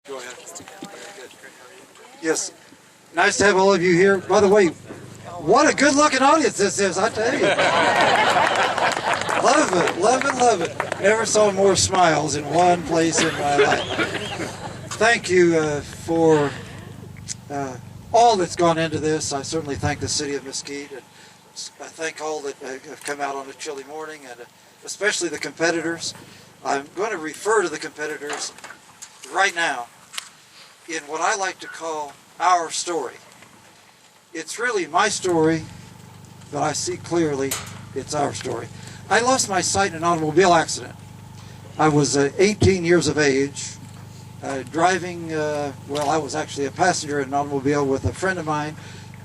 Go ahead. Yes. Nice to have all of you here. By the way, what a good-looking audience this is, I tell you. Love it, love it, love it. Never saw more smiles in one place in my life. Thank you for all that's gone into this. I certainly thank the city of Mesquite. And I thank all that have come out on a chilly morning, and especially the competitors. I'm going to refer to the competitors right now in what I like to call our story. It's really my story, but I see clearly it's our story. I lost my sight in an automobile accident. I was 18 years of age, driving, I was actually a passenger in an automobile with a friend of mine,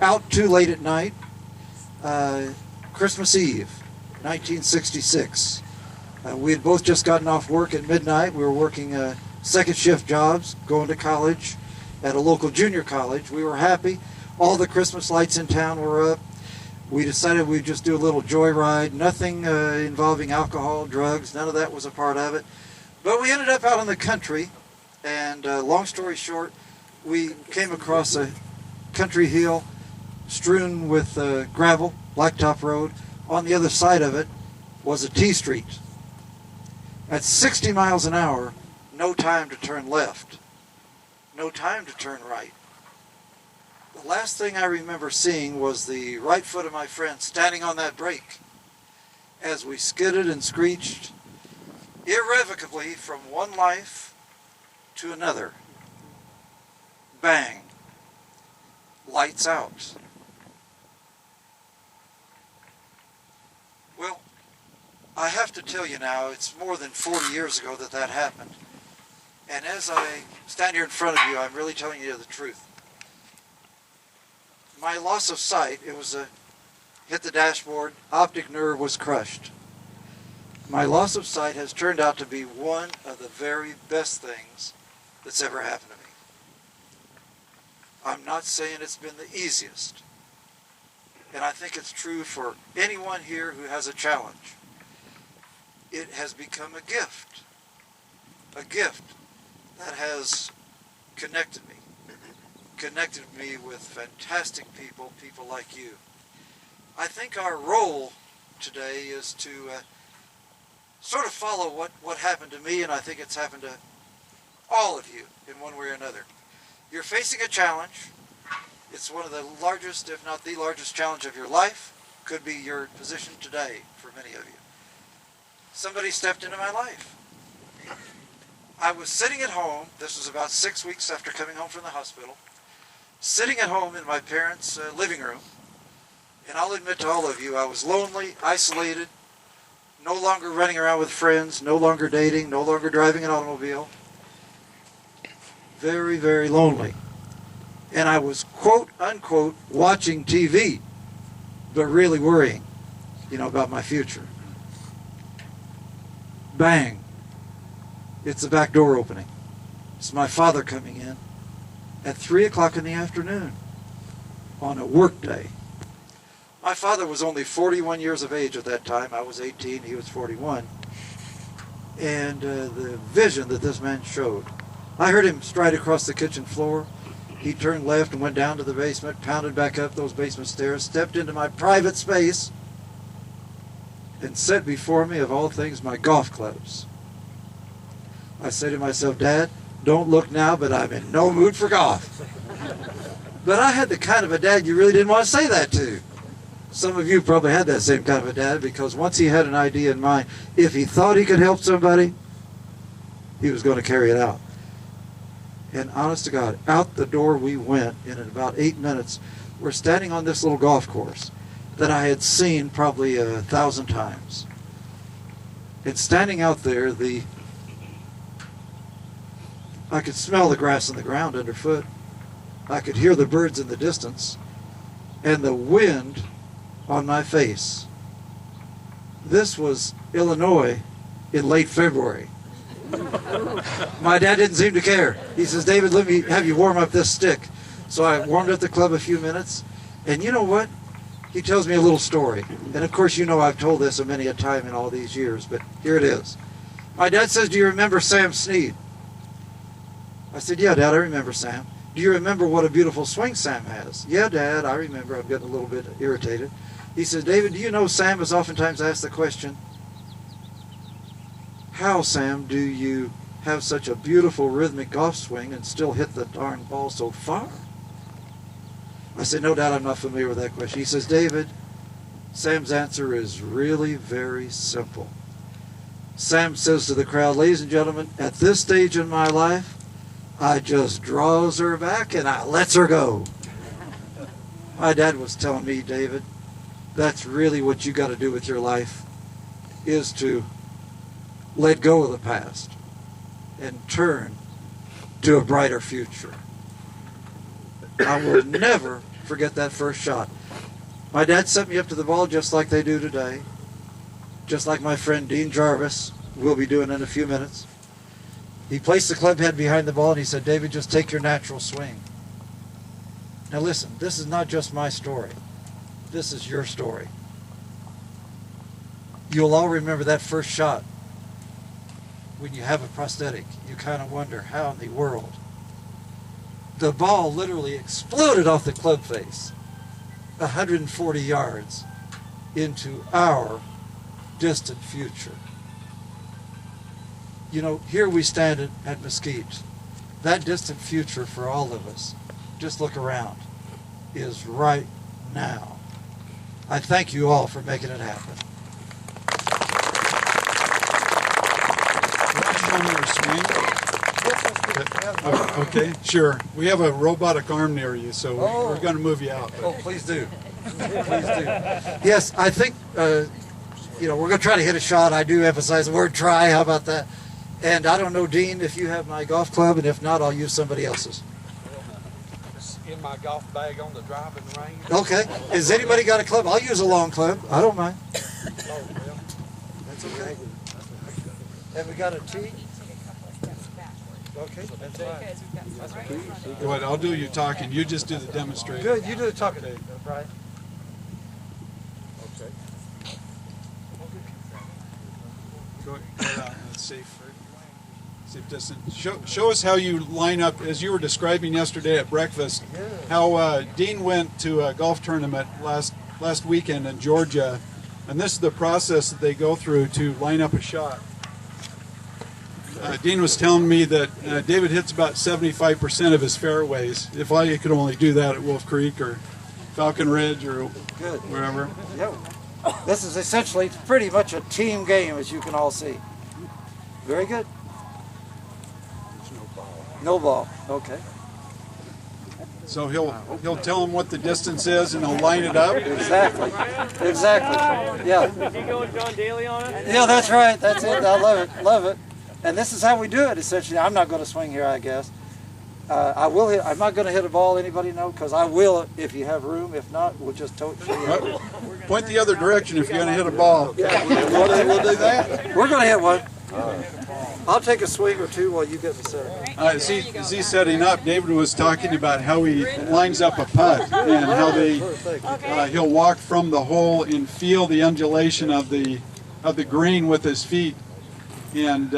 out too late at night, Christmas Eve, 1966. We had both just gotten off work at midnight. We were working second shift jobs, going to college at a local junior college. We were happy. All the Christmas lights in town were up. We decided we'd just do a little joyride, nothing involving alcohol, drugs, none of that was a part of it. But we ended up out in the country, and long story short, we came across a country hill strewn with gravel, blacktop road. On the other side of it was a T Street. At 60 miles an hour, no time to turn left, no time to turn right. The last thing I remember seeing was the right foot of my friend standing on that brake as we skidded and screeched irrevocably from one life to another. Bang. Lights out. Well, I have to tell you now, it's more than 40 years ago that happened. And as I stand here in front of you, I'm really telling you the truth. My loss of sight, it was hit the dashboard, optic nerve was crushed. My loss of sight has turned out to be one of the very best things that's ever happened to me. I'm not saying it's been the easiest. And I think it's true for anyone here who has a challenge. It has become a gift that has connected me with fantastic people like you. I think our role today is to sort of follow what happened to me, and I think it's happened to all of you in one way or another. You're facing a challenge. It's one of the largest, if not the largest challenge of your life. Could be your position today for many of you. Somebody stepped into my life. I was sitting at home, this was about 6 weeks after coming home from the hospital, sitting at home in my parents' living room, and I'll admit to all of you, I was lonely, isolated, no longer running around with friends, no longer dating, no longer driving an automobile. Very, very lonely. And I was, quote, unquote, watching TV, but really worrying, about my future. Bang. It's the back door opening. It's my father coming in at 3 o'clock in the afternoon on a work day. My father was only 41 years of age at that time. I was 18, he was 41. And the vision that this man showed. I heard him stride across the kitchen floor. He turned left and went down to the basement, pounded back up those basement stairs, stepped into my private space, and set before me, of all things, my golf clubs. I say to myself, Dad, don't look now, but I'm in no mood for golf. But I had the kind of a dad you really didn't want to say that to. Some of you probably had that same kind of a dad, because once he had an idea in mind, if he thought he could help somebody, he was going to carry it out. And honest to God, out the door we went, and in about 8 minutes, we're standing on this little golf course that I had seen probably 1,000 times. And standing out there, I could smell the grass on the ground underfoot. I could hear the birds in the distance, and the wind on my face. This was Illinois in late February. My dad didn't seem to care. He says, David, let me have you warm up this stick. So I warmed up the club a few minutes, and you know what? He tells me a little story. And of course, I've told this many a time in all these years, but here it is. My dad says, do you remember Sam Sneed? I said, yeah, Dad, I remember Sam. Do you remember what a beautiful swing Sam has? Yeah, Dad, I remember. I'm getting a little bit irritated. He says, David, do you know Sam is oftentimes asked the question, how, Sam, do you have such a beautiful rhythmic golf swing and still hit the darn ball so far? I said, no, Dad, I'm not familiar with that question. He says, David, Sam's answer is really very simple. Sam says to the crowd, ladies and gentlemen, at this stage in my life, I just draws her back and I lets her go. My dad was telling me, David, that's really what you got to do with your life, is to let go of the past and turn to a brighter future. I will never forget that first shot. My dad set me up to the ball just like they do today, just like my friend Dean Jarvis will be doing in a few minutes. He placed the club head behind the ball and he said, David, just take your natural swing. Now listen, this is not just my story. This is your story. You'll all remember that first shot. When you have a prosthetic, you kind of wonder how in the world. The ball literally exploded off the club face 140 yards into our distant future. You know, here we stand at Mesquite. That distant future for all of us, just look around, is right now. I thank you all for making it happen. Okay, sure. We have a robotic arm near you, so we're going to move you out. Oh, please do. Please do. Yes, I think, you know, we're going to try to hit a shot. I do emphasize the word try. How about that? And I don't know, Dean, if you have my golf club, and if not, I'll use somebody else's. It's in my golf bag on the driving range. Okay. Has anybody got a club? I'll use a long club. I don't mind. Oh, well. That's okay. Have we got a tee? Okay, that's fine. Go ahead, I'll do your talking. You just do the demonstration. Good, you do the talking, Dave. Right. Okay. Go ahead, safe distance. Show us how you line up, as you were describing yesterday at breakfast, how Dean went to a golf tournament last weekend in Georgia, and this is the process that they go through to line up a shot. Dean was telling me that David hits about 75% of his fairways. If I could only do that at Wolf Creek or Falcon Ridge or wherever. Yep. This is essentially pretty much a team game, as you can all see. Very good. No ball. Okay. So he'll tell him what the distance is and he'll line it up. Exactly. Exactly. Yeah. Did you go with John Daly on it? Yeah, that's right. That's it. I love it. Love it. And this is how we do it, essentially. I'm not going to swing here, I guess. I will hit. I'm not going to hit a ball, anybody know? Because I will if you have room. If not, we'll just tote you. Point the other direction if you're going to hit a ball. Yeah, we'll do that. We're going to hit one. I'll take a swing or two while you get me set. As he's setting up, David was talking about how he lines up a putt and how he'll walk from the hole and feel the undulation of the green with his feet. And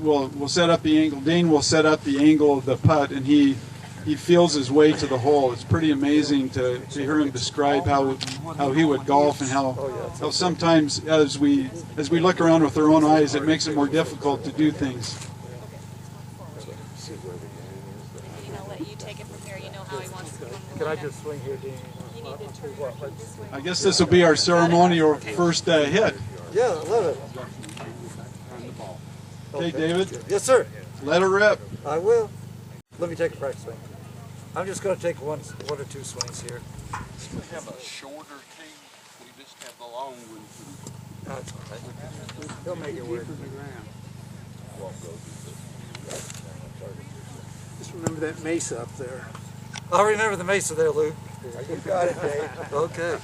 we'll set up the angle. Dean will set up the angle of the putt, and he feels his way to the hole. It's pretty amazing to hear him describe how he would golf and how sometimes as we look around with our own eyes, it makes it more difficult to do things. Can I just swing here, Dean? I guess this will be our ceremonial first hit. Yeah, I love it. Okay, David? Yes, sir. Let her rip. I will. Let me take a practice swing. I'm just going to take one or two swings here. We have a shorter tee. We just have the long one. That's all right. He'll make it work. Just remember that mesa up there. I'll remember the mesa there, Lou. You got it, Dave. Okay.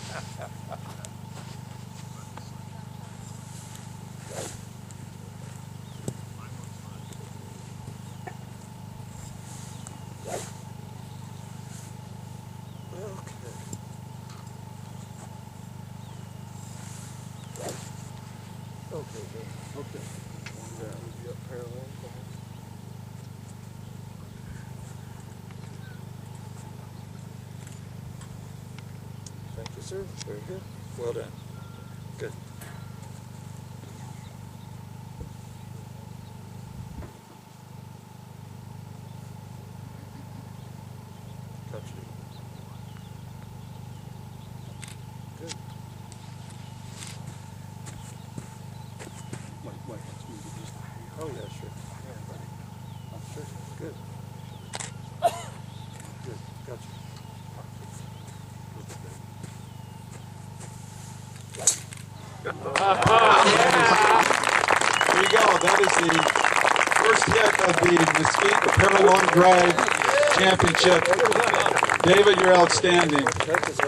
Yes, sir. Very good. Well done. Good. Touch it. Good. Oh, yeah, sure. Sure. Good. Good. Gotcha. There you go. That is the first hit of the Mesquite Apparel Long Drive Championship. David, you're outstanding. Touch is